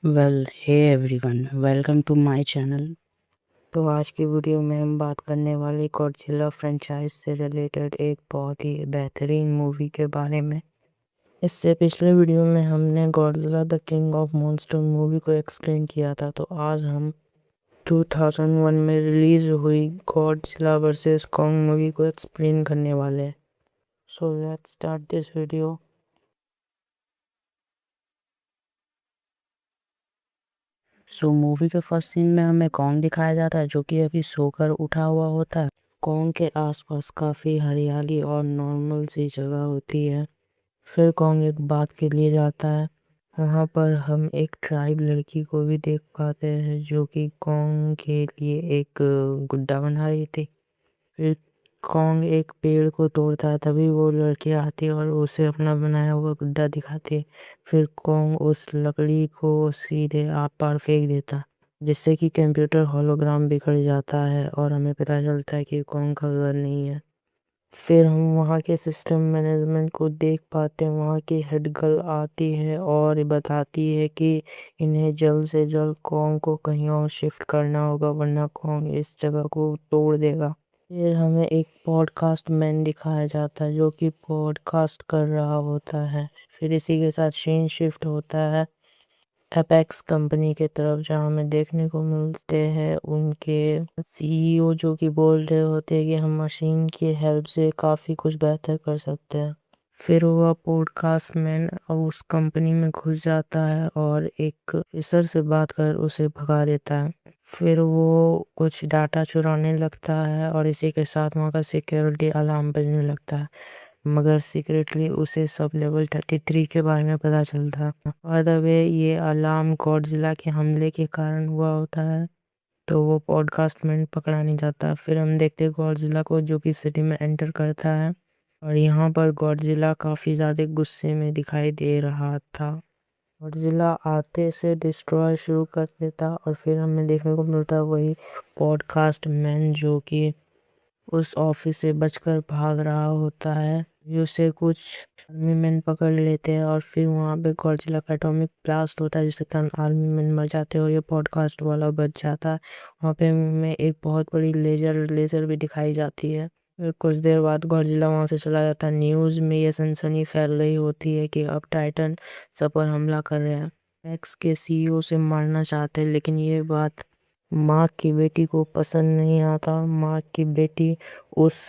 Hey everyone, welcome to my channel. तो आज की वीडियो में हम बात करने वाले गॉडजिला फ्रेंचाइज से रिलेटेड एक बहुत ही बेहतरीन मूवी के बारे में। इससे पिछले वीडियो में हमने Godzilla the king of monster movie को एक्सप्लेन किया था, तो आज हम 2001 में रिलीज हुई गॉडजिला वर्सेस कॉन्ग मूवी को एक्सप्लेन करने वाले हैं। So let's start this video. Movie के फर्स्ट सीन में हमें कॉन्ग दिखाया जाता है, जो कि अभी सोकर उठा हुआ होता है। कॉन्ग के आसपास काफी हरियाली और नॉर्मल सी जगह होती है। फिर कॉन्ग एक बात के लिए जाता है। वहाँ पर हम एक ट्राइब लड़की को भी देख पाते हैं, जो कि कॉन्ग के लिए एक गुड्डा बना रही थी। फिर कॉन्ग एक पेड़ को तोड़ता है, तभी वो लड़की आती है और उसे अपना बनाया हुआ गुड्डा दिखाती है। फिर कॉन्ग उस लकड़ी को सीधे आर पार फेंक देता है, जिससे कि कंप्यूटर होलोग्राम बिखर जाता है और हमें पता चलता है कि कॉन्ग का घर नहीं है। फिर हम वहाँ के सिस्टम मैनेजमेंट को देख पाते हैं। वहाँ की हेड गर्ल आती है और बताती है कि इन्हें जल्द से जल्द कॉन्ग को कहीं और शिफ्ट करना होगा, वरना कॉन्ग इस जगह को तोड़ देगा। फिर हमें एक पॉडकास्ट मैन दिखाया जाता है, जो कि पॉडकास्ट कर रहा होता है। फिर इसी के साथ सीन शिफ्ट होता है एपेक्स कंपनी के तरफ, जहाँ हमें देखने को मिलते हैं उनके सीईओ, जो कि बोल रहे होते हैं कि हम मशीन की हेल्प से काफ़ी कुछ बेहतर कर सकते हैं। फिर वह पॉडकास्ट मैन उस कंपनी में घुस जाता है और एक ऑफिसर से बात कर उसे भगा देता है। फिर वो कुछ डाटा चुराने लगता है और इसी के साथ वहाँ का सिक्योरिटी अलार्म बजने लगता है, मगर सीक्रेटली उसे सब लेवल 33 के बारे में पता चलता है। बाय द वे, ये अलार्म गॉडजिला के हमले के कारण हुआ होता है, तो वो पॉडकास्ट मैन पकड़ा नहीं जाता। फिर हम देखते हैं गॉडजिला को, जो कि सिटी में एंटर करता है और यहाँ पर गॉडजिला काफ़ी ज़्यादा गुस्से में दिखाई दे रहा था। गॉडजिला आते से डिस्ट्रॉय शुरू कर देता और फिर हमें देखने को मिलता है वही पॉडकास्ट मैन, जो कि उस ऑफिस से बचकर भाग रहा होता है। उसे कुछ आर्मी मैन पकड़ लेते हैं और फिर वहाँ पे गॉडजिला का एटॉमिक ब्लास्ट होता है, जिससे कारण आर्मी मैन मर जाते हैं और ये पॉडकास्ट वाला बच जाता है। वहाँ पे हमें एक बहुत बड़ी लेजर भी दिखाई जाती है। फिर कुछ देर बाद गॉडजिला वहाँ से चला जाता है। न्यूज़ में ये सनसनी फैल रही होती है कि अब टाइटन सब पर हमला कर रहे हैं। एक्स के सीईओ से मारना चाहते हैं, लेकिन ये बात मार्क की बेटी को पसंद नहीं आता। मार्क की बेटी उस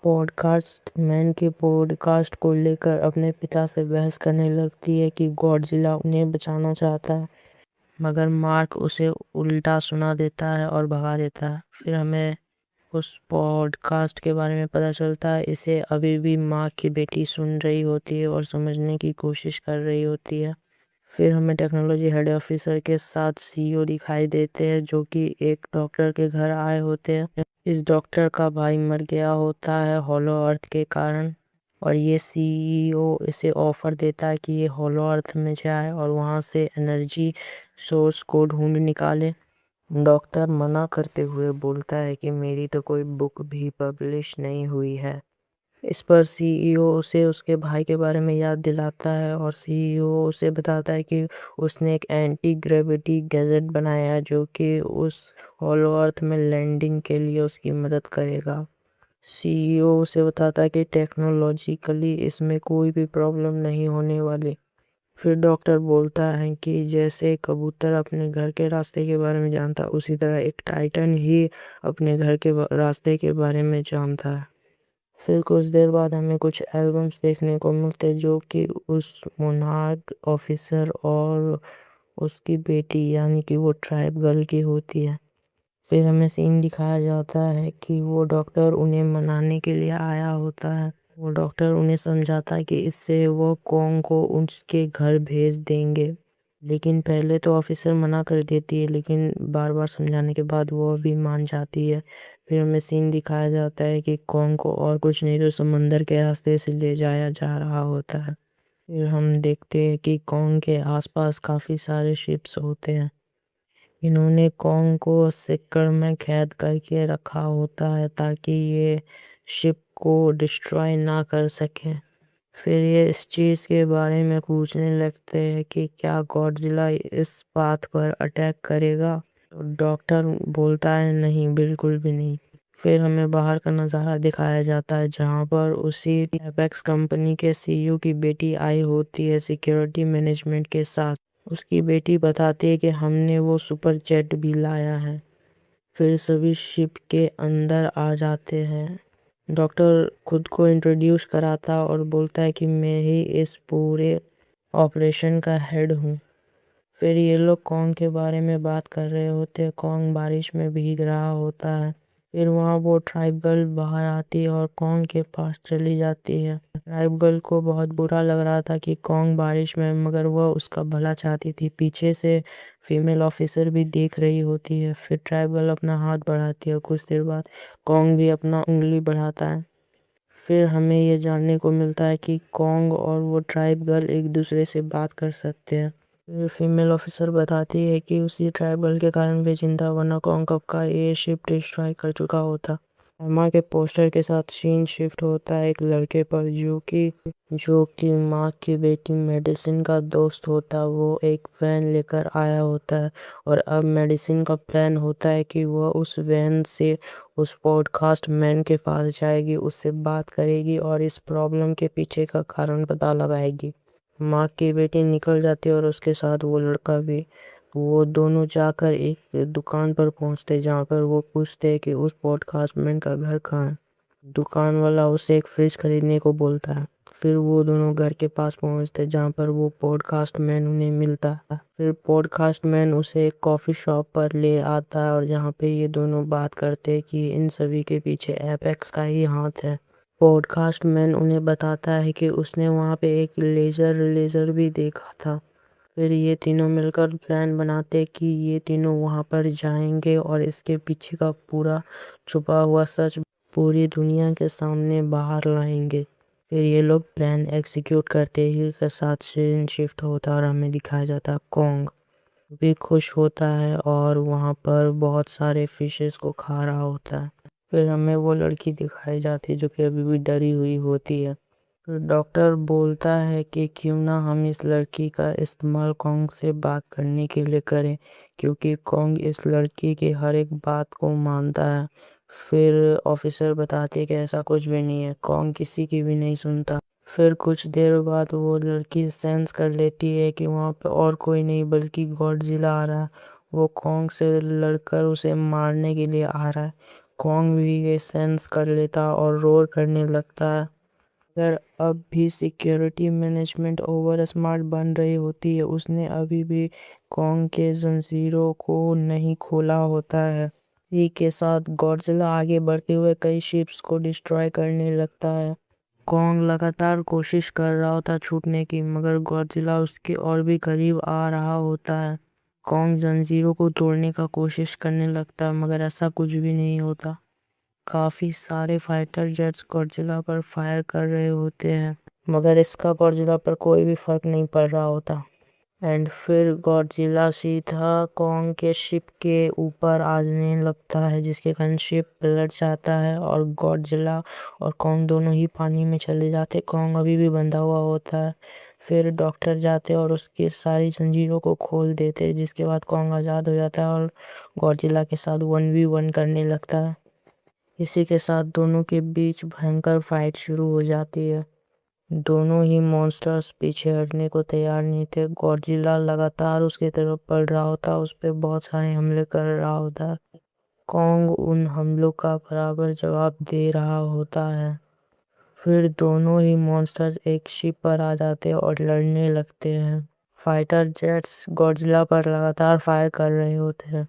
पॉडकास्ट मैन के पॉडकास्ट को लेकर अपने पिता से बहस करने लगती है कि गॉडजिला उन्हें बचाना चाहता है, मगर मार्क उसे उल्टा सुना देता है और भगा देता है। फिर हमें उस पॉडकास्ट के बारे में पता चलता है। इसे अभी भी मार्क की बेटी सुन रही होती है और समझने की कोशिश कर रही होती है। फिर हमें टेक्नोलॉजी हेड ऑफिसर के साथ सीईओ दिखाई देते हैं, जो कि एक डॉक्टर के घर आए होते हैं। इस डॉक्टर का भाई मर गया होता है हॉलो अर्थ के कारण, और ये सीईओ इसे ऑफर देता है कि ये हॉलो अर्थ में जाए और वहाँ से एनर्जी सोर्स को ढूंढ निकाले। डॉक्टर मना करते हुए बोलता है कि मेरी तो कोई बुक भी पब्लिश नहीं हुई है। इस पर सीईओ उसे उसके भाई के बारे में याद दिलाता है और सीईओ उसे बताता है कि उसने एक एंटी ग्रेविटी गैजेट बनाया है, जो कि उस हॉलो अर्थ में लैंडिंग के लिए उसकी मदद करेगा। सीईओ उसे बताता है कि टेक्नोलॉजिकली इसमें कोई भी प्रॉब्लम नहीं होने वाली। फिर डॉक्टर बोलता है कि जैसे कबूतर अपने घर के रास्ते के बारे में जानता, उसी तरह एक टाइटन ही अपने घर के रास्ते के बारे में जानता है। फिर कुछ देर बाद हमें कुछ एल्बम्स देखने को मिलते हैं, जो कि उस मोनार्क ऑफिसर और उसकी बेटी यानी कि वो ट्राइब गर्ल की होती है। फिर हमें सीन दिखाया जाता है कि वो डॉक्टर उन्हें मनाने के लिए आया होता है। वो डॉक्टर उन्हें समझाता है कि इससे वो कॉन्ग को उसके घर भेज देंगे, लेकिन पहले तो ऑफिसर मना कर देती है, लेकिन बार बार समझाने के बाद वो भी मान जाती है। फिर हमें सीन दिखाया जाता है कि कॉन्ग को और कुछ नहीं तो समंदर के रास्ते से ले जाया जा रहा होता है। फिर हम देखते हैं कि कॉन्ग के आसपास काफ़ी सारे शिप्स होते हैं। इन्होंने कॉन्ग को सिक्कड़ में कैद करके रखा होता है, ताकि ये शिप को डिस्ट्रॉय ना कर सके। फिर ये इस चीज के बारे में पूछने लगते हैं कि क्या गॉडजिला इस बात पर अटैक करेगा। तो डॉक्टर बोलता है नहीं, बिल्कुल भी नहीं। फिर हमें बाहर का नज़ारा दिखाया जाता है जहाँ पर उसी एपेक्स कंपनी के सीईओ की बेटी आई होती है सिक्योरिटी मैनेजमेंट के साथ। उसकी बेटी बताती है कि हमने वो सुपर जेट भी लाया है। फिर सभी शिप के अंदर आ जाते हैं। डॉक्टर खुद को इंट्रोड्यूस कराता और बोलता है कि मैं ही इस पूरे ऑपरेशन का हेड हूँ। फिर ये लोग कॉन्ग के बारे में बात कर रहे होते हैं। कॉन्ग बारिश में भीग रहा होता है। फिर वहाँ वो ट्राइब गर्ल बाहर आती है और कॉन्ग के पास चली जाती है। ट्राइब गर्ल को बहुत बुरा लग रहा था कि कॉन्ग बारिश में, मगर वह उसका भला चाहती थी। पीछे से फीमेल ऑफिसर भी देख रही होती है। फिर ट्राइब गर्ल अपना हाथ बढ़ाती है और कुछ देर बाद कॉन्ग भी अपना उंगली बढ़ाता है। फिर हमें ये जानने को मिलता है कि कॉन्ग और वो ट्राइब गर्ल एक दूसरे से बात कर सकते हैं। फिर फीमेल ऑफिसर बताती है कि उसी ट्राइब गर्ल के कारण वे जिंदा, वरना कॉन्ग कब का ये शिप डिस्ट्रॉय कर चुका होता। माँ के पोस्टर के साथ सीन शिफ्ट होता है एक लड़के पर जो कि माँ की बेटी मेडिसिन का दोस्त होता। वो एक वैन लेकर आया होता है और अब मेडिसिन का प्लान होता है कि वह उस वैन से उस पॉडकास्ट मैन के पास जाएगी, उससे बात करेगी और इस प्रॉब्लम के पीछे का कारण पता लगाएगी। माँ की बेटी निकल जाती है और उसके साथ वो लड़का भी। वो दोनों जाकर एक दुकान पर पहुंचते जहाँ पर वो पूछते हैं कि उस पॉडकास्ट मैन का घर कहाँ है। दुकान वाला उसे एक फ्रिज खरीदने को बोलता है। फिर वो दोनों घर के पास पहुंचते जहाँ पर वो पॉडकास्ट मैन उन्हें मिलता है। फिर पॉडकास्ट मैन उसे एक कॉफ़ी शॉप पर ले आता है और जहाँ पे ये दोनों बात करते हैं कि इन सभी के पीछे एपेक्स का ही हाथ है। पॉडकास्ट मैन उन्हें बताता है कि उसने वहाँ पे एक लेज़र भी देखा था। फिर ये तीनों मिलकर प्लान बनाते कि ये तीनों वहाँ पर जाएंगे और इसके पीछे का पूरा छुपा हुआ सच पूरी दुनिया के सामने बाहर लाएंगे। फिर ये लोग प्लान एग्जीक्यूट करते ही के साथ सीन शिफ्ट होता और हमें दिखाया जाता कॉन्ग भी खुश होता है और वहाँ पर बहुत सारे फिशेस को खा रहा होता है। फिर हमें वो लड़की दिखाई जाती है जो कि अभी भी डरी हुई होती है। फिर डॉक्टर बोलता है कि क्यों ना हम इस लड़की का इस्तेमाल कॉन्ग से बात करने के लिए करें, क्योंकि कॉन्ग इस लड़की की हर एक बात को मानता है। फिर ऑफिसर बताते हैं कि ऐसा कुछ भी नहीं है, कॉन्ग किसी की भी नहीं सुनता। फिर कुछ देर बाद वो लड़की सेंस कर लेती है कि वहाँ पे और कोई नहीं बल्कि गॉडजिला आ रहा है। वो कॉन्ग से लड़कर उसे मारने के लिए आ रहा है। कॉन्ग भी ये सेंस कर लेता और रोर करने लगता है। अगर अब भी सिक्योरिटी मैनेजमेंट ओवर स्मार्ट बन रही होती है, उसने अभी भी कॉन्ग के जंजीरों को नहीं खोला होता है। इसी के साथ गॉडजिला आगे बढ़ते हुए कई शिप्स को डिस्ट्रॉय करने लगता है। कॉन्ग लगातार कोशिश कर रहा होता छूटने की, मगर गॉडजिला उसके और भी करीब आ रहा होता है। कॉन्ग जंजीरों को तोड़ने का कोशिश करने लगता है, मगर ऐसा कुछ भी नहीं होता। काफी सारे फाइटर जेट्स गॉडजिला पर फायर कर रहे होते हैं, मगर इसका गॉडजिला पर कोई भी फर्क नहीं पड़ रहा होता। एंड फिर गॉडजिला सीधा कॉन्ग के शिप के ऊपर आने लगता है, जिसके कारण शिप पलट जाता है और गॉडजिला और कॉन्ग दोनों ही पानी में चले जाते। कॉन्ग अभी भी बंधा हुआ होता है। फिर डॉक्टर जाते और उसकी सारी जंजीरों को खोल देते, जिसके बाद कॉन्ग आज़ाद हो जाता है और गॉडजिला के साथ 1v1 करने लगता है। इसी के साथ दोनों के बीच भयंकर फाइट शुरू हो जाती है। दोनों ही मॉन्स्टर्स पीछे हटने को तैयार नहीं थे। गॉडजिला लगातार उसकी तरफ बढ़ रहा होता, उस पर बहुत सारे हमले कर रहा होता। कॉन्ग उन हमलों का बराबर जवाब दे रहा होता है। फिर दोनों ही मॉन्स्टर्स एक शिप पर आ जाते और लड़ने लगते हैं। फाइटर जेट्स गॉडजिला पर लगातार फायर कर रहे होते हैं।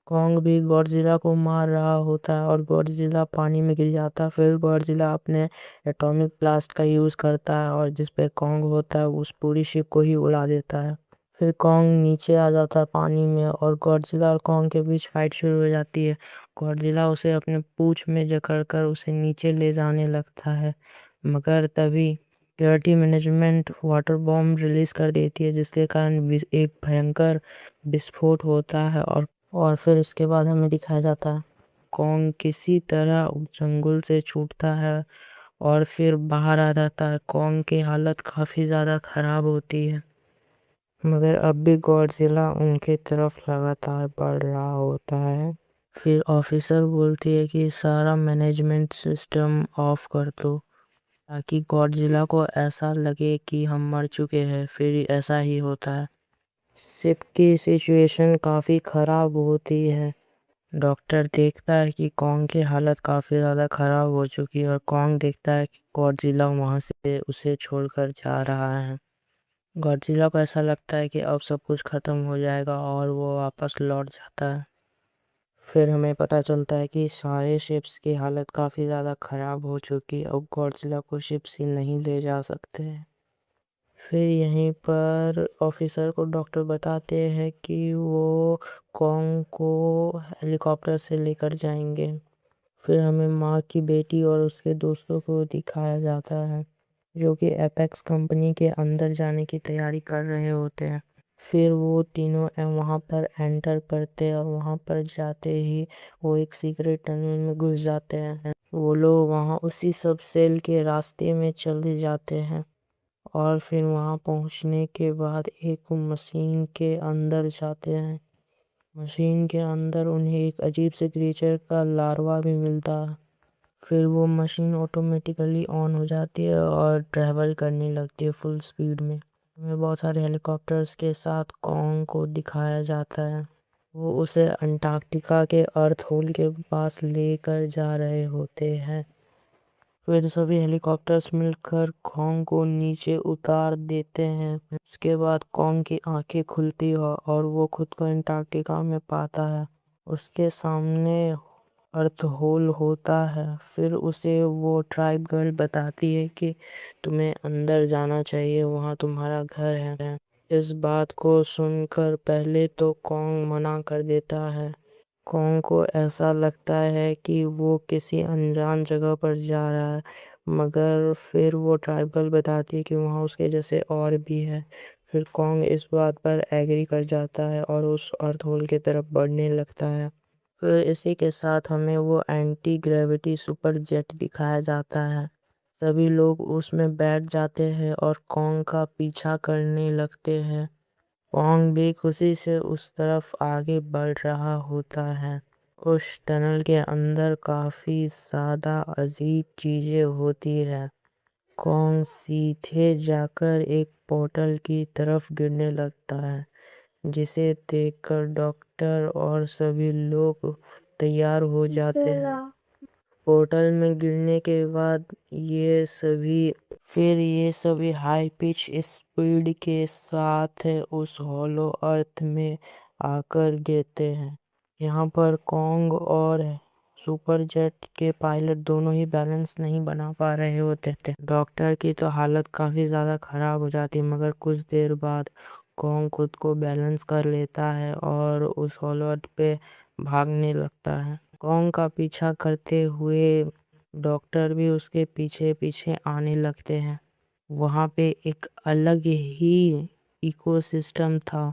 कॉन्ग भी गॉडजिला को मार रहा होता है और गॉडजिला पानी में गिर जाता है। फिर गॉडजिला अपने एटॉमिक ब्लास्ट का यूज़ करता है और जिस पे कॉन्ग होता है उस पूरी शिप को ही उड़ा देता है। फिर कॉन्ग नीचे आ जाता है पानी में और गॉडजिला और कॉन्ग के बीच फाइट शुरू हो जाती है। गॉडजिला उसे अपने पूंछ में जकड़कर उसे नीचे ले जाने लगता है, मगर तभी security management water bomb release कर देती है, जिसके कारण एक भयंकर विस्फोट होता है और फिर इसके बाद हमें दिखाया जाता है कॉन्ग किसी तरह उस जंगल से छूटता है और फिर बाहर आ जाता है। कॉन्ग की हालत काफी ज्यादा खराब होती है, मगर अब भी गॉडजिला उनके तरफ लगातार बढ़ रहा होता है। फिर ऑफिसर बोलती है कि सारा मैनेजमेंट सिस्टम ऑफ कर दो ताकि गॉडजिला को ऐसा लगे कि हम मर चुके हैं। फिर ऐसा ही होता है। शिप की सिचुएशन काफी खराब होती है। डॉक्टर देखता है कि कॉन्ग की हालत काफी ज्यादा खराब हो चुकी है और कॉन्ग देखता है कि गॉडजिला वहां से उसे छोड़कर जा रहा है। गॉडजिला को ऐसा लगता है कि अब सब कुछ खत्म हो जाएगा और वो वापस लौट जाता है। फिर हमें पता चलता है कि सारे शिप्स की हालत काफी ज्यादा खराब हो चुकी है। अब गॉडजिला को शिप्स ही नहीं ले जा सकते हैं। फिर यहीं पर ऑफिसर को डॉक्टर बताते हैं कि वो कॉन्ग को हेलीकॉप्टर से लेकर जाएंगे। फिर हमें माँ की बेटी और उसके दोस्तों को दिखाया जाता है जो कि एपेक्स कंपनी के अंदर जाने की तैयारी कर रहे होते हैं। फिर वो तीनों वहाँ पर एंटर करते हैं और वहाँ पर जाते ही वो एक सीक्रेट टनल में घुस जाते हैं। वो लोग वहाँ उसी सब सेल के रास्ते में चले जाते हैं और फिर वहाँ पहुँचने के बाद एक मशीन के अंदर जाते हैं। मशीन के अंदर उन्हें एक अजीब से क्रिएचर का लार्वा भी मिलता है। फिर वो मशीन ऑटोमेटिकली ऑन हो जाती है और ट्रैवल करने लगती है फुल स्पीड में। हमें बहुत सारे हेलीकॉप्टर्स के साथ कॉन्ग को दिखाया जाता है। वो उसे अंटार्कटिका के अर्थ होल के पास लेकर जा रहे होते हैं। फिर सभी हेलीकॉप्टर्स मिलकर कॉन्ग को नीचे उतार देते हैं। उसके बाद कॉन्ग की आंखें खुलती है और वो खुद को अंटार्कटिका में पाता है। उसके सामने अर्थ होल होता है। फिर उसे वो ट्राइब गर्ल बताती है कि तुम्हें अंदर जाना चाहिए, वहाँ तुम्हारा घर है। इस बात को सुनकर पहले तो कॉन्ग मना कर देता है। कॉन्ग को ऐसा लगता है कि वो किसी अनजान जगह पर जा रहा है, मगर फिर वो ट्राइबल बताती है कि वहाँ उसके जैसे और भी है। फिर कॉन्ग इस बात पर एग्री कर जाता है और उस अर्थ होल की तरफ बढ़ने लगता है। फिर इसी के साथ हमें वो एंटी ग्रेविटी सुपर जेट दिखाया जाता है। सभी लोग उसमें बैठ जाते हैं और कॉन्ग का पीछा करने लगते हैं। कॉन्ग भी खुशी से उस तरफ आगे बढ़ रहा होता है। उस टनल के अंदर काफी ज्यादा अजीब चीजें होती है। कॉन्ग सीधे जाकर एक पोर्टल की तरफ गिरने लगता है, जिसे देखकर डॉक्टर और सभी लोग तैयार हो जाते हैं। पोर्टल में गिरने के बाद ये सभी हाई पिच स्पीड के साथ उस हॉलो अर्थ में आकर गिरते हैं। यहाँ पर कॉन्ग और सुपर जेट के पायलट दोनों ही बैलेंस नहीं बना पा रहे होते थे। डॉक्टर की तो हालत काफी ज्यादा खराब हो जाती, मगर कुछ देर बाद कॉन्ग खुद को बैलेंस कर लेता है और उस हॉलो अर्थ पे भागने लगता है। कॉन्ग का पीछा करते हुए डॉक्टर भी उसके पीछे पीछे आने लगते हैं। वहाँ पे एक अलग ही इकोसिस्टम था।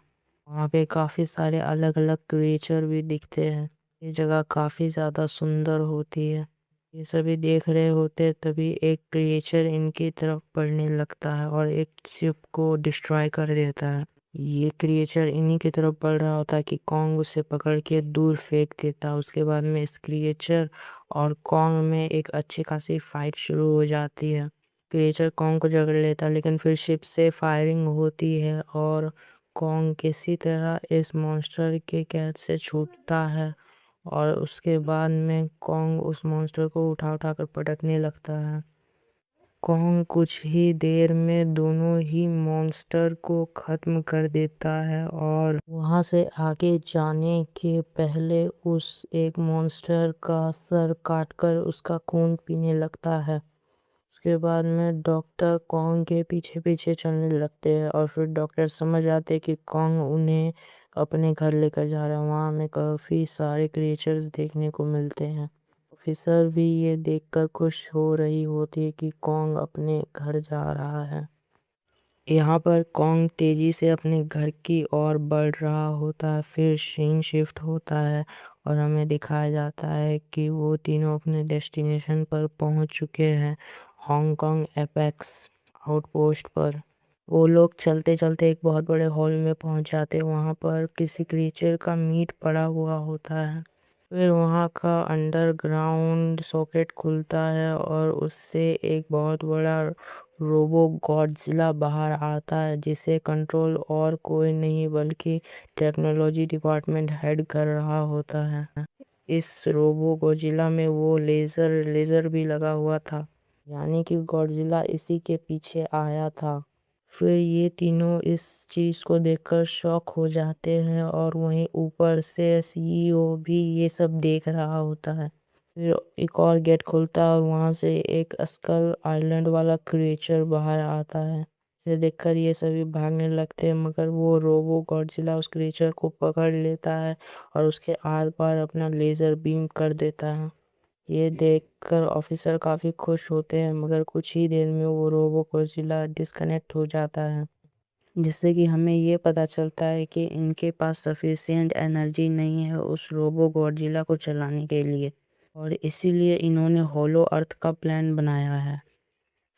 वहाँ पे काफी सारे अलग अलग क्रिएचर भी दिखते हैं। ये जगह काफी ज्यादा सुंदर होती है। ये सभी देख रहे होते तभी एक क्रिएचर इनकी तरफ बढ़ने लगता है और एक शिप को डिस्ट्रॉय कर देता है। ये क्रिएचर इन्हीं की तरफ बढ़ रहा होता है कि कॉन्ग उसे पकड़ के दूर फेंक देता है। उसके बाद में इस क्रिएचर और कॉन्ग में एक अच्छी खासी फाइट शुरू हो जाती है। क्रिएचर कॉन्ग को जकड़ लेता है, लेकिन फिर शिप से फायरिंग होती है और कॉन्ग किसी तरह इस मॉन्स्टर के कैद से छूटता है और उसके बाद में कॉन्ग उस मॉन्स्टर को उठा उठा कर पटकने लगता है। कॉन्ग कुछ ही देर में दोनों ही मॉन्स्टर को खत्म कर देता है और वहां से आगे जाने के पहले उस एक मॉन्स्टर का सर काटकर उसका खून पीने लगता है। उसके बाद में डॉक्टर कॉन्ग के पीछे पीछे चलने लगते हैं और फिर डॉक्टर समझ आते हैं कि कॉन्ग उन्हें अपने घर लेकर जा रहा है। वहाँ हमें काफी सारे क्रिएचर्स देखने को मिलते हैं। ऑफिसर भी ये देखकर खुश हो रही होती है कि कॉन्ग अपने घर जा रहा है। यहाँ पर कॉन्ग तेजी से अपने घर की ओर बढ़ रहा होता है। फिर सीन शिफ्ट होता है और हमें दिखाया जाता है कि वो तीनों अपने डेस्टिनेशन पर पहुंच चुके हैं। हांगकांग एपेक्स आउटपोस्ट पर। वो लोग चलते चलते एक बहुत बड़े हॉल में पहुंच जाते हैं। वहां पर किसी क्रीचर का मीट पड़ा हुआ होता है। फिर वहां का अंडरग्राउंड सॉकेट खुलता है और उससे एक बहुत बड़ा रोबो गॉडजिला बाहर आता है, जिसे कंट्रोल और कोई नहीं बल्कि टेक्नोलॉजी डिपार्टमेंट हेड कर रहा होता है। इस रोबो गॉडजिला में वो लेजर लेजर भी लगा हुआ था, यानी कि गॉडजिला इसी के पीछे आया था। फिर ये तीनों इस चीज को देखकर शॉक हो जाते हैं और वहीं ऊपर से सीईओ भी ये सब देख रहा होता है। फिर एक और गेट खुलता है और वहां से एक स्कल आइलैंड वाला क्रिएचर बाहर आता है। इसे देखकर ये सभी भागने लगते हैं, मगर वो रोबो गॉडजिला उस क्रिएचर को पकड़ लेता है और उसके आर पार अपना लेजर बीम कर देता है। ये देखकर ऑफिसर काफी खुश होते हैं, मगर कुछ ही देर में वो रोबो गॉडजिला डिस्कनेक्ट हो जाता है, जिससे कि हमें ये पता चलता है कि इनके पास सफिशिएंट एनर्जी नहीं है उस रोबो गॉडजिला को चलाने के लिए, और इसीलिए इन्होंने होलो अर्थ का प्लान बनाया है।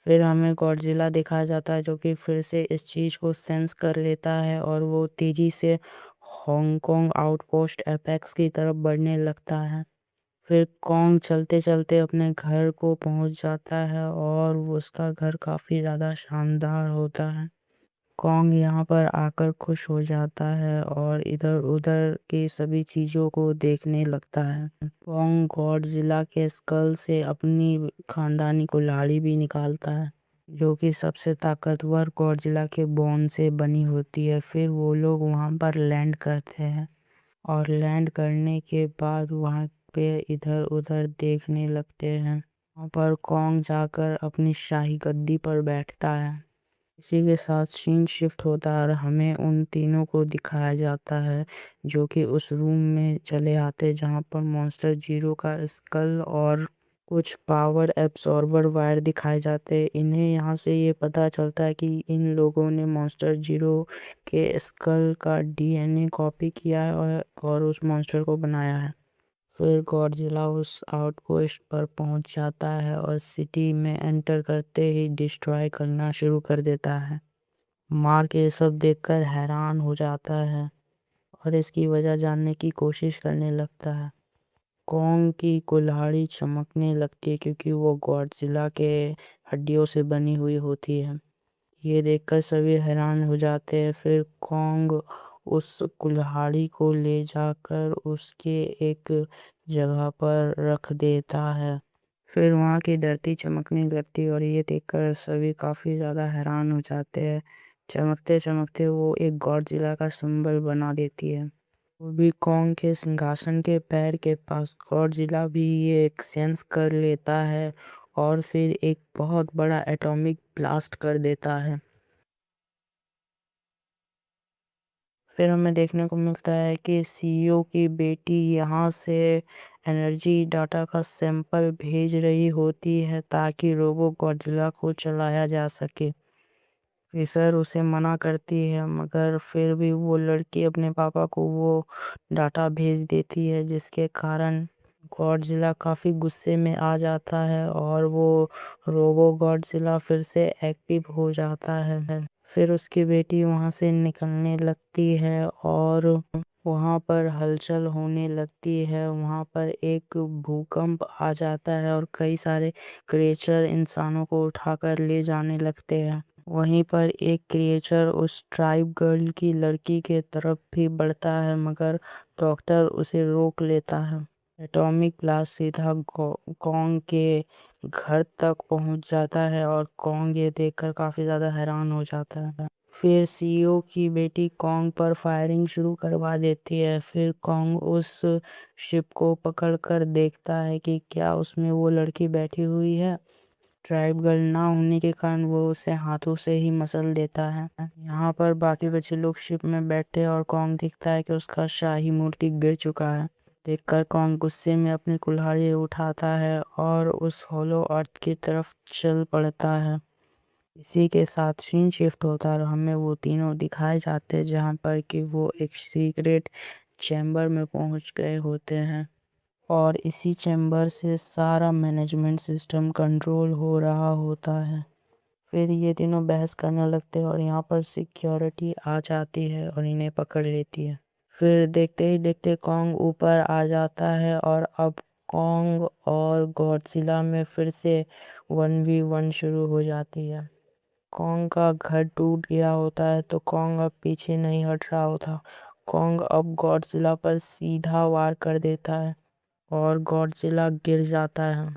फिर हमें गॉडजिला दिखाया जाता है, जो कि फिर से इस चीज को सेंस कर लेता है और वो तेजी से हांगकांग आउटपोस्ट एपेक्स की तरफ बढ़ने लगता है। फिर कॉन्ग चलते चलते अपने घर को पहुंच जाता है और उसका घर काफी ज्यादा शानदार होता है। कॉन्ग यहाँ पर आकर खुश हो जाता है और इधर उधर की सभी चीजों को देखने लगता है। कॉन्ग गॉडजिला के स्कल से अपनी खानदानी कुल्हाड़ी भी निकालता है, जो कि सबसे ताकतवर गॉडजिला के बोन से बनी होती है। फिर वो लोग वहां पर लैंड करते हैं और लैंड करने के बाद वहां पे इधर उधर देखने लगते हैं। वहां पर कॉन्ग जाकर अपनी शाही गद्दी पर बैठता है। इसी के साथ सीन शिफ्ट होता है और हमें उन तीनों को दिखाया जाता है, जो कि उस रूम में चले आते जहां पर मॉन्स्टर जीरो का स्कल और कुछ पावर एब्सॉर्बर वायर दिखाए जाते हैं। इन्हें यहाँ से ये पता चलता है कि इन लोगों ने मॉन्स्टर जीरो के स्कल का डीएनए कॉपी किया है और उस मॉन्स्टर को बनाया है। फिर गॉडजिला उस आउटपोस्ट पर पहुंच जाता है और सिटी में एंटर करते ही डिस्ट्रॉय करना शुरू कर देता है। मार्क ये सब देखकर हैरान हो जाता है और इसकी वजह जानने की कोशिश करने लगता है। कॉन्ग की कुल्हाड़ी चमकने लगती है क्योंकि वो गॉडजिला के हड्डियों से बनी हुई होती है। ये देखकर सभी हैरान हो जाते हैं। फिर कॉन्ग उस कुल्हाड़ी को ले जाकर उसके एक जगह पर रख देता है। फिर वहाँ की धरती चमकने लगती है और ये देखकर सभी काफी ज्यादा हैरान हो जाते हैं। चमकते चमकते वो एक गॉडजिला का सिंबल बना देती है। वो भी कॉन्ग के सिंहासन के पैर के पास। गॉडजिला भी ये एक सेंस कर लेता है और फिर एक बहुत बड़ा एटॉमिक ब्लास्ट कर देता है। फिर हमें देखने को मिलता है कि सीईओ की बेटी यहाँ से एनर्जी डाटा का सैंपल भेज रही होती है ताकि रोबो गॉडजिला को चलाया जा सके। फिशर उसे मना करती है, मगर फिर भी वो लड़की अपने पापा को वो डाटा भेज देती है, जिसके कारण गॉडजिला काफी गुस्से में आ जाता है और वो रोबो गॉडजिला फिर से एक्टिव हो जाता है। फिर उसकी बेटी वहां से निकलने लगती है और वहां पर हलचल होने लगती है। वहां पर एक भूकंप आ जाता है और कई सारे क्रिएचर इंसानों को उठाकर ले जाने लगते हैं। वहीं पर एक क्रिएचर उस ट्राइब गर्ल की लड़की के तरफ भी बढ़ता है, मगर डॉक्टर उसे रोक लेता है। एटॉमिक ब्लास्ट सीधा कॉन्ग के घर तक पहुंच जाता है और कॉन्ग ये देखकर काफी ज्यादा हैरान हो जाता है। फिर सीईओ की बेटी कॉन्ग पर फायरिंग शुरू करवा देती है। फिर कॉन्ग उस शिप को पकड़कर देखता है कि क्या उसमें वो लड़की बैठी हुई है। ट्राइब गर्ल ना होने के कारण वो उसे हाथों से ही मसल देता है। यहाँ पर बाकी बचे लोग शिप में बैठे और कॉन्ग दिखता है कि उसका शाही मूर्ति गिर चुका है। देखकर कॉन्ग गुस्से में अपनी कुल्हाड़ी उठाता है और उस होलो अर्थ की तरफ चल पड़ता है। इसी के साथ सीन शिफ्ट होता है और हमें वो तीनों दिखाए जाते हैं, जहाँ पर कि वो एक सीक्रेट चैम्बर में पहुंच गए होते हैं। और इसी चैम्बर से सारा मैनेजमेंट सिस्टम कंट्रोल हो रहा होता है। फिर ये तीनों बहस करने लगते हैं और यहाँ पर सिक्योरिटी आ जाती है और इन्हें पकड़ लेती है। फिर देखते ही देखते कॉन्ग ऊपर आ जाता है और अब कॉन्ग और गॉडजिला में फिर से 1v1 शुरू हो जाती है। कॉन्ग का घर टूट गया होता है तो कॉन्ग अब पीछे नहीं हट रहा होता। कॉन्ग अब गॉडजिला पर सीधा वार कर देता है और गॉडजिला गिर जाता है।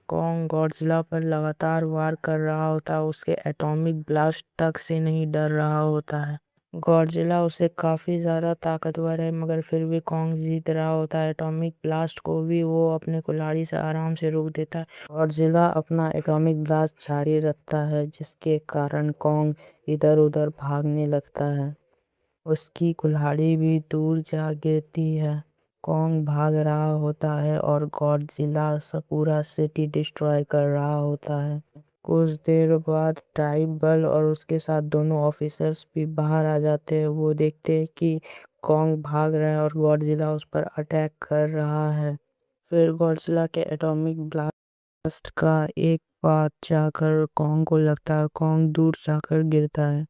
कॉन्ग गॉडजिला पर लगातार वार कर रहा होता है, उसके एटॉमिक ब्लास्ट तक से नहीं डर रहा होता है। गॉडजिला उससे काफी ज्यादा ताकतवर है मगर फिर भी कॉन्ग जीत रहा होता है। एटॉमिक ब्लास्ट को भी वो अपने कुल्हाड़ी से आराम से रोक देता है। गॉडजिला अपना एटॉमिक ब्लास्ट जारी रखता है जिसके कारण कॉन्ग इधर उधर भागने लगता है। उसकी कुल्हाड़ी भी दूर जा गिरती है। कॉन्ग भाग रहा होता है और गॉडजिला पूरा सिटी डिस्ट्रॉय कर रहा होता है। कुछ देर बाद ट्राइबल और उसके साथ दोनों ऑफिसर्स भी बाहर आ जाते हैं। वो देखते हैं कि कॉन्ग भाग रहा है और गॉडजिला उस पर अटैक कर रहा है। फिर गॉडजिला के एटॉमिक ब्लास्ट का एक बात जाकर कॉन्ग को लगता है, कॉन्ग दूर जाकर गिरता है।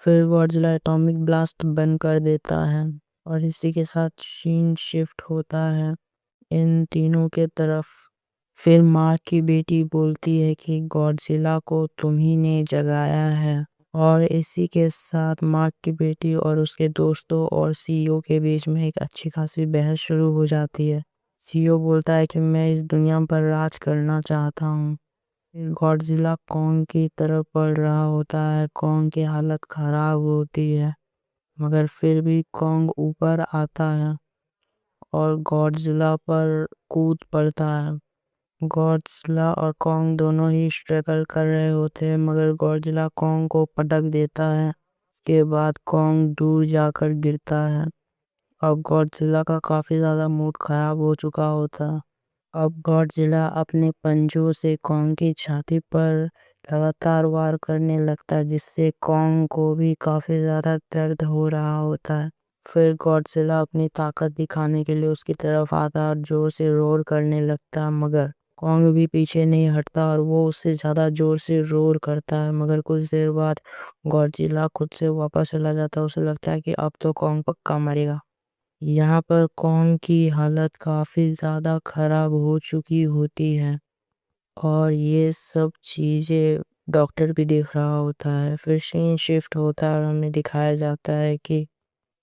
फिर गॉडजिला एटॉमिक ब्लास्ट बंद कर देता है और इसी के साथ सीन शिफ्ट होता है इन तीनों के तरफ। फिर माँ की बेटी बोलती है कि गॉडजिला को तुम्ही ने जगाया है और इसी के साथ माँ की बेटी और उसके दोस्तों और सीईओ के बीच में एक अच्छी खासी बहस शुरू हो जाती है। सीईओ बोलता है कि मैं इस दुनिया पर राज करना चाहता हूँ। फिर गॉडजिला कॉन्ग की तरफ बढ़ रहा होता है। कॉन्ग की हालत खराब होती है मगर फिर भी कॉन्ग ऊपर आता है और गॉडजिला पर कूद पड़ता है। गॉडजिला और कॉन्ग दोनों ही स्ट्रगल कर रहे होते हैं मगर गॉडजिला कॉन्ग को पटक देता है। इसके बाद कॉन्ग दूर जाकर गिरता है। अब गॉडजिला का काफी ज्यादा मूड खराब हो चुका होता है। अब गॉडजिला अपने पंजों से कॉन्ग की छाती पर लगातार वार करने लगता है जिससे कॉन्ग को भी काफी ज्यादा दर्द हो रहा होता है। फिर गॉडजिला अपनी ताकत दिखाने के लिए उसकी तरफ आता है और जोर से रोर करने लगता है मगर कॉन्ग भी पीछे नहीं हटता और वो उससे ज्यादा जोर से रोर करता है। मगर कुछ देर बाद गॉडजिला खुद से वापस चला जाता है। उसे लगता है कि अब तो कॉन्ग पक्का मरेगा। यहाँ पर कॉन्ग की हालत काफी ज्यादा खराब हो चुकी होती है और ये सब चीजें डॉक्टर भी देख रहा होता है। फिर सीन शिफ्ट होता है और हमें दिखाया जाता है कि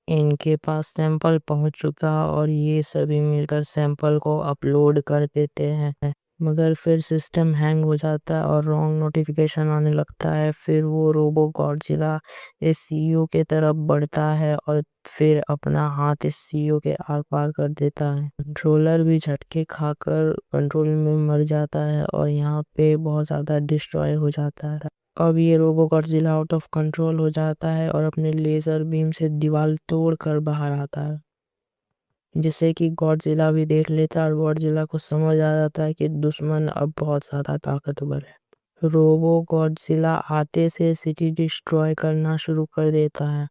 इनके पास सैंपल पहुंच चुका और ये सभी मिलकर सैंपल को अपलोड कर देते हैं मगर फिर सिस्टम हैंग हो जाता है और रॉन्ग नोटिफिकेशन आने लगता है। फिर वो रोबो गॉडजिला इस सीईओ के तरफ बढ़ता है और फिर अपना हाथ इस सीईओ के आर पार कर देता है। कंट्रोलर भी झटके खाकर कंट्रोल में मर जाता है और यहाँ पे बहुत ज्यादा डिस्ट्रॉय हो जाता है। अब ये robo Godzilla out of control हो जाता है और अपने लेजर बीम से दीवार तोड़ कर बाहर आता है जिससे कि गॉडजिला भी देख लेता है और गॉडजिला को समझ आ जाता है कि दुश्मन अब बहुत ज्यादा ताकतवर है। रोबो गॉडजिला आते से सिटी डिस्ट्रॉय करना शुरू कर देता है।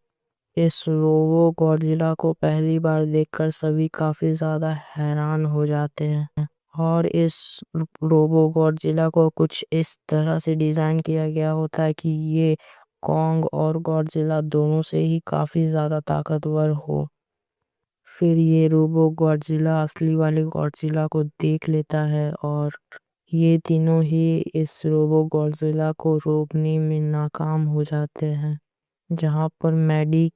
इस रोबो गॉडजिला को पहली बार देखकर सभी काफी ज्यादा हैरान हो जाते हैं और इस रोबो गॉडजिला को कुछ इस तरह से डिजाइन किया गया होता है कि ये कॉन्ग और गॉडजिला दोनों से ही काफी ज्यादा ताकतवर हो। फिर ये रोबो गॉडजिला असली वाले गॉडजिला को देख लेता है और ये तीनों ही इस रोबो गॉडजिला को रोकने में नाकाम हो जाते हैं। जहाँ पर मैडी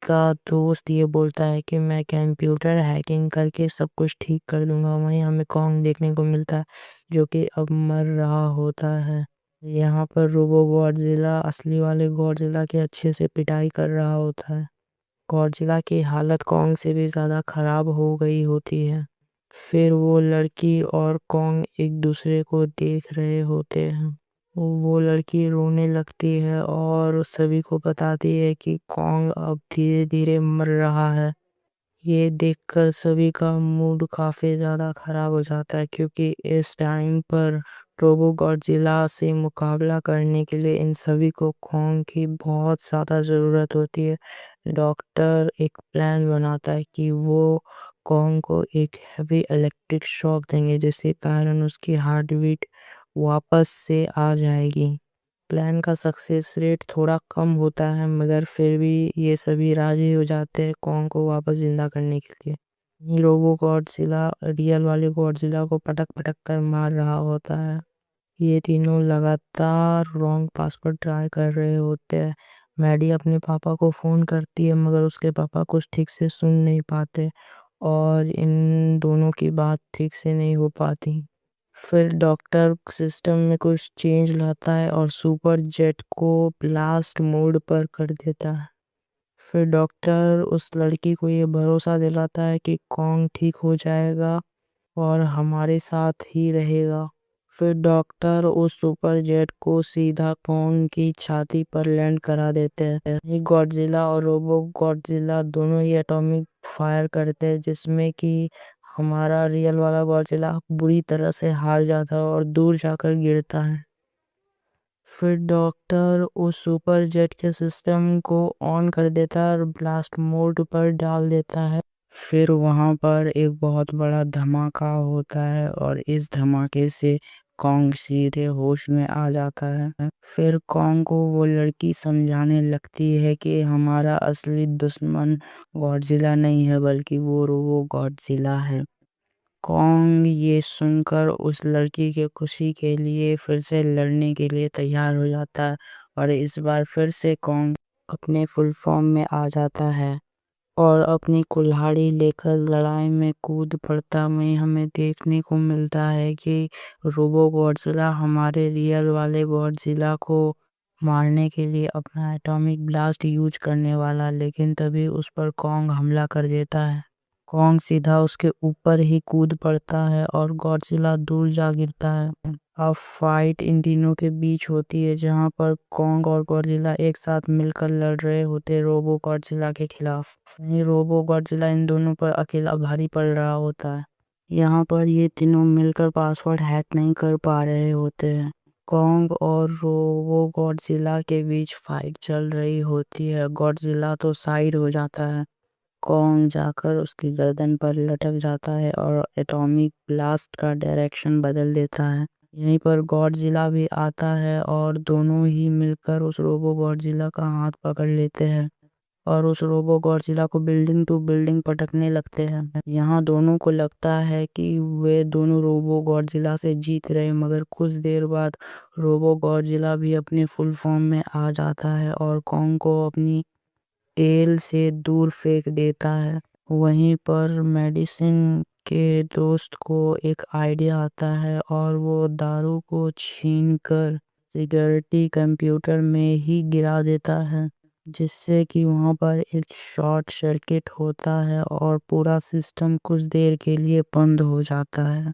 का दोस्त ये बोलता है कि मैं कंप्यूटर हैकिंग करके सब कुछ ठीक कर दूंगा। वहीं हमें कॉन्ग देखने को मिलता है जो कि अब मर रहा होता है। यहाँ पर रोबो गॉडजिला असली वाले गॉडजिला की अच्छे से पिटाई कर रहा होता है। गॉडजिला की हालत कॉन्ग से भी ज्यादा खराब हो गई होती है। फिर वो लड़की और कॉन्ग एक दूसरे को देख रहे होते हैं। वो लड़की रोने लगती है और सभी को बताती है कि कॉन्ग अब धीरे धीरे मर रहा है। ये देखकर सभी का मूड काफी ज्यादा खराब हो जाता है क्योंकि इस टाइम पर रोबो गॉडजिला से मुकाबला करने के लिए इन सभी को कॉन्ग की बहुत ज्यादा जरूरत होती है। डॉक्टर एक प्लान बनाता है कि वो कॉन्ग को एक हैवी इलेक्ट्रिक शॉक देंगे जिसके कारण उसकी हार्ट बीट वापस से आ जाएगी। प्लान का सक्सेस रेट थोड़ा कम होता है मगर फिर भी ये सभी राजी हो जाते हैं कॉन्ग को वापस जिंदा करने के लिए। ये रोबो गॉडजिला रियल वाले गॉडजिला को पटक पटक कर मार रहा होता है। ये तीनों लगातार रॉन्ग पासवर्ड ट्राई कर रहे होते हैं। मैडी अपने पापा को फोन करती है मगर उसके पापा कुछ ठीक से सुन नहीं पाते और इन दोनों की बात ठीक से नहीं हो पाती। फिर डॉक्टर सिस्टम में कुछ चेंज लाता है और सुपर जेट को ब्लास्ट मोड पर कर देता है। फिर डॉक्टर उस लड़की को ये भरोसा दिलाता है कि कॉन्ग ठीक हो जाएगा और हमारे साथ ही रहेगा। फिर डॉक्टर उस सुपर जेट को सीधा कॉन्ग की छाती पर लैंड करा देते हैं। ये गॉडजिला और रोबो गॉडजिला दोनों ही एटॉमिक फायर करते हैं जिसमें कि हमारा रियल वाला गॉडजिला बुरी तरह से हार जाता है और दूर जाकर गिरता है। फिर डॉक्टर उस सुपर जेट के सिस्टम को ऑन कर देता है और ब्लास्ट मोड पर डाल देता है। फिर वहां पर एक बहुत बड़ा धमाका होता है और इस धमाके से कॉन्ग सीधे होश में आ जाता है। फिर कॉन्ग को वो लड़की समझाने लगती है कि हमारा असली दुश्मन गॉडजिला नहीं है बल्कि वो रोबो गॉडजिला है। कॉन्ग ये सुनकर उस लड़की के खुशी के लिए फिर से लड़ने के लिए तैयार हो जाता है और इस बार फिर से कॉन्ग अपने फुल फॉर्म में आ जाता है और अपनी कुल्हाड़ी लेकर लड़ाई में कूद पड़ता में हमें देखने को मिलता है कि रोबो गॉडजिला हमारे रियल वाले गॉडजिला को मारने के लिए अपना एटॉमिक ब्लास्ट यूज करने वाला, लेकिन तभी उस पर कॉन्ग हमला कर देता है। कॉन्ग सीधा उसके ऊपर ही कूद पड़ता है और गॉडजिला दूर जा गिरता है। अब फाइट इन तीनों के बीच होती है जहां पर कॉन्ग और गॉडजिला एक साथ मिलकर लड़ रहे होते रोबो गॉडजिला के खिलाफ। ये रोबो गॉडजिला इन दोनों पर अकेला भारी पड़ रहा होता है। यहाँ पर ये तीनों मिलकर पासवर्ड हैक नहीं कर पा रहे होते हैं। कॉन्ग और रोबो गॉडजिला के बीच फाइट चल रही होती है। गॉडजिला तो साइड हो जाता है, कॉन्ग जाकर उसकी गर्दन पर लटक जाता है और एटॉमिक ब्लास्ट का डायरेक्शन बदल देता है। यहीं पर गॉडजिला भी आता है और दोनों ही मिलकर उस रोबो गॉडजिला का हाथ पकड़ लेते हैं और उस रोबो गॉडजिला को बिल्डिंग टू बिल्डिंग पटकने लगते हैं। यहाँ दोनों को लगता है कि वे दोनों रोबो गॉडजिला से जीत रहे मगर कुछ देर बाद रोबो गॉडजिला भी अपने फुल फॉर्म में आ जाता है और कॉन्ग को अपनी टेल से दूर फेंक देता है। वहीं पर मेडिसिन के दोस्त को एक आइडिया आता है और वो दारू को छीनकर सिक्योरिटी कंप्यूटर में ही गिरा देता है जिससे कि वहां पर एक शॉर्ट सर्किट होता है और पूरा सिस्टम कुछ देर के लिए बंद हो जाता है।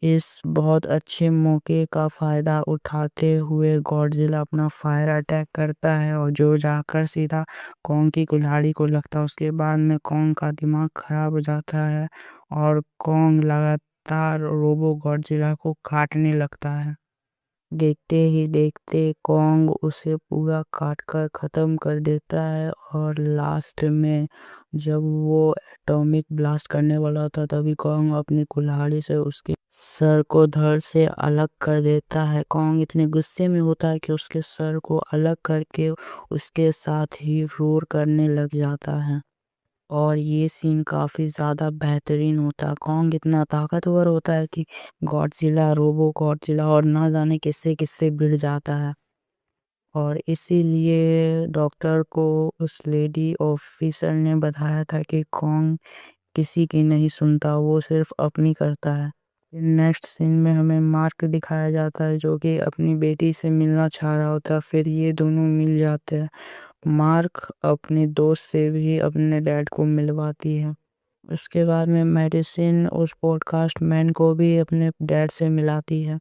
इस बहुत अच्छे मौके का फायदा उठाते हुए गॉडजिला अपना फायर अटैक करता है और जो जाकर सीधा कॉन्ग की कुल्हाड़ी को लगता है। उसके बाद में कॉन्ग का दिमाग खराब हो जाता है और कॉन्ग लगातार रोबो गॉडजिला को काटने लगता है। देखते ही देखते कॉन्ग उसे पूरा काट कर खत्म कर देता है और लास्ट में जब वो एटॉमिक ब्लास्ट करने वाला था तभी कॉन्ग अपनी कुल्हाड़ी से उसके सर को धड़ से अलग कर देता है। कॉन्ग इतने गुस्से में होता है कि उसके सर को अलग करके उसके साथ ही रोर करने लग जाता है और ये सीन काफी ज्यादा बेहतरीन होता है। कॉन्ग इतना ताकतवर होता है कि गॉडजिला, रोबो गॉडजिला और ना जाने किससे किससे भिड़ जाता है और इसीलिए डॉक्टर को उस लेडी ऑफिसर ने बताया था कि कॉन्ग किसी की नहीं सुनता, वो सिर्फ अपनी करता है। नेक्स्ट सीन में हमें मार्क दिखाया जाता है जो कि अपनी बेटी से मिलना चाह रहा होता है। फिर ये दोनों मिल जाते हैं। मार्क अपने दोस्त से भी अपने डैड को मिलवाती है। उसके बाद में मेडिसिन उस पॉडकास्ट मैन को भी अपने डैड से मिलाती है।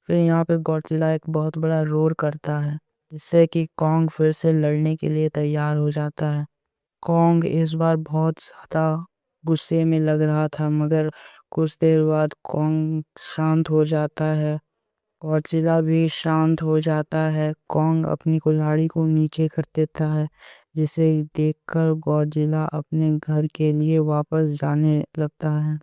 फिर यहाँ पे गॉडजिला एक बहुत बड़ा रोर करता है जिससे कि कॉन्ग फिर से लड़ने के लिए तैयार हो जाता है। कॉन्ग इस बार बहुत ज्यादा गुस्से में लग रहा था मगर कुछ देर बाद कॉन्ग शांत हो जाता है। गॉडजिला भी शांत हो जाता है। कॉन्ग अपनी कुल्हाड़ी को नीचे कर देता है जिसे देखकर गॉडजिला अपने घर के लिए वापस जाने लगता है।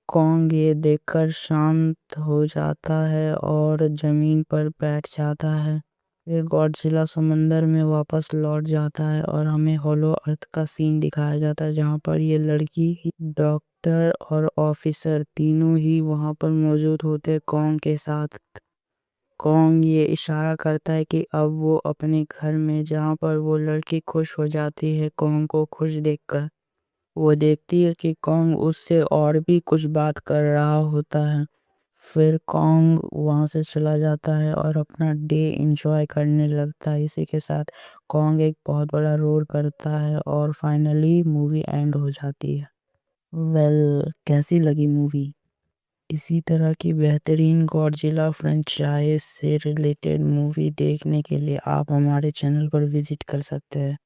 कॉन्ग ये देखकर शांत हो जाता है और जमीन पर बैठ जाता है। फिर गॉडजिला समंदर में वापस लौट जाता है और हमें होलो अर्थ का सीन दिखाया जाता है, जहाँ पर ये लड़की, डॉक्टर और ऑफिसर तीनों ही वहाँ पर मौजूद होते हैं कॉन्ग के साथ। कॉन्ग ये इशारा करता है कि अब वो अपने घर में, जहाँ पर वो लड़की खुश हो जाती है कॉन्ग को खुश देखकर। वो देखती है कि कॉन्ग उससे और भी कुछ बात कर रहा होता है। फिर कॉन्ग वहां से चला जाता है और अपना डे एंजॉय करने लगता है। इसी के साथ कॉन्ग एक बहुत बड़ा रोल करता है और फाइनली मूवी एंड हो जाती है। कैसी लगी मूवी? इसी तरह की बेहतरीन गॉडजिला फ्रेंचाइज से रिलेटेड मूवी देखने के लिए आप हमारे चैनल पर विजिट कर सकते हैं।